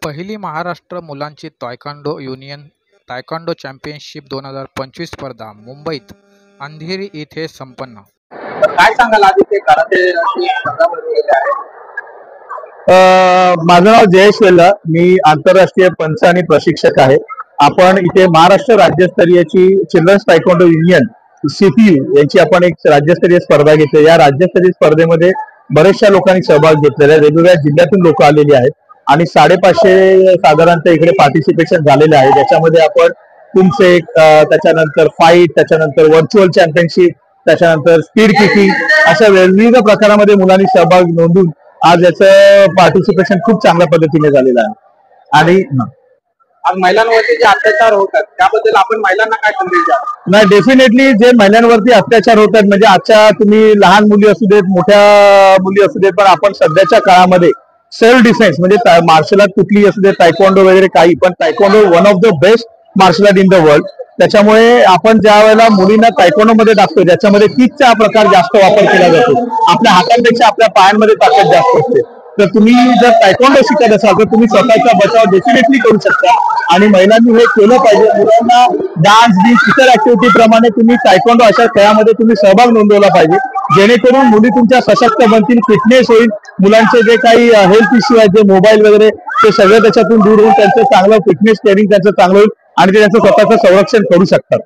पहिली महाराष्ट्र मुलांची taekwondo union taekwondo championship 2025 स्पर्धा मुंबईत अंधेरी येथे संपन्न। काय सांगाल आधी ते कराटे स्पर्धा भरवलेल्या आहेत? माझं नाव जयेश वेल्ला, मी आंतरराष्ट्रीय पंच आणि प्रशिक्षक आहे। आपण इथे महाराष्ट्र राज्यस्तरीयची चिल्ड्रन्स तायक्वांडो युनियन सीपीयू यांची आपण एक राज्यस्तरीय स्पर्धा घेतली। या राज्यस्तरीय स्पर्धेमध्ये बरेचशा लोकांनी सहभाग घेतलेला आहे, वेगवेगळ्या जिल्ह्यातून लोक आलेली आहेत आणि 550 साधारणतः इकडे पार्टिसिपेशन झालेले आहे। ज्याच्यामध्ये आपण कुमसेक, त्याच्यानंतर फाईट, त्याच्यानंतर व्हर्च्युअल चॅम्पियनशिप, त्याच्यानंतर स्पीड किकिंग अशा विविध प्रकारामध्ये मुलांनी सहभाग नोंदवून आज याचं पार्टिसिपेशन खूप चांगल्या पद्धतीने झालेलं आहे। आणि आज महिलांवरती जे अत्याचार होतात त्याबद्दल आपण महिलांना काय संदेश द्याल? नाही, डेफिनेटली जे महिलांवरती अत्याचार होतात, म्हणजे आजच्या तुम्ही लहान मुली असू देत, मोठ्या मुली असू देत, पण आपण सध्याच्या काळामध्ये सेल्फ डिफेन्स म्हणजे मार्शल आर्ट कुठली असू दे, तायक्वांडो वगैरे काही, पण taekwondo one of the best martial art in the world. त्याच्यामुळे आपण ज्या वेळेला मुलींना तायक्वांडो मध्ये टाकतो ज्याच्यामध्ये किकचा प्रकार जास्त वापर केला जातो, आपल्या हातांपेक्षा आपल्या पायांमध्ये ताकद जास्त असते। तर तुम्ही जर तायक्वांडो शिकत असाल तर तुम्ही स्वतःचा बचाव डेफिनेटली करू शकता आणि महिलांनी हे केलं पाहिजे। मुलांना डान्स बीन्स इतर ऍक्टिव्हिटी प्रमाणे तुम्ही तायक्वांडो अशा खेळामध्ये तुम्ही सहभाग नोंदवला पाहिजे, जेणेकरून मुली तुमच्या सशक्त बनतील, फिटनेस होईल, मुलांचे जे काही हेल्थ इश्यू आहेत, जे मोबाईल वगैरे, ते सगळं त्याच्यातून दूर होऊन त्यांचं चांगलं फिटनेस ट्रेनिंग त्यांचं चांगलं होईल आणि ते त्यांचं स्वतःचं संरक्षण करू शकतात।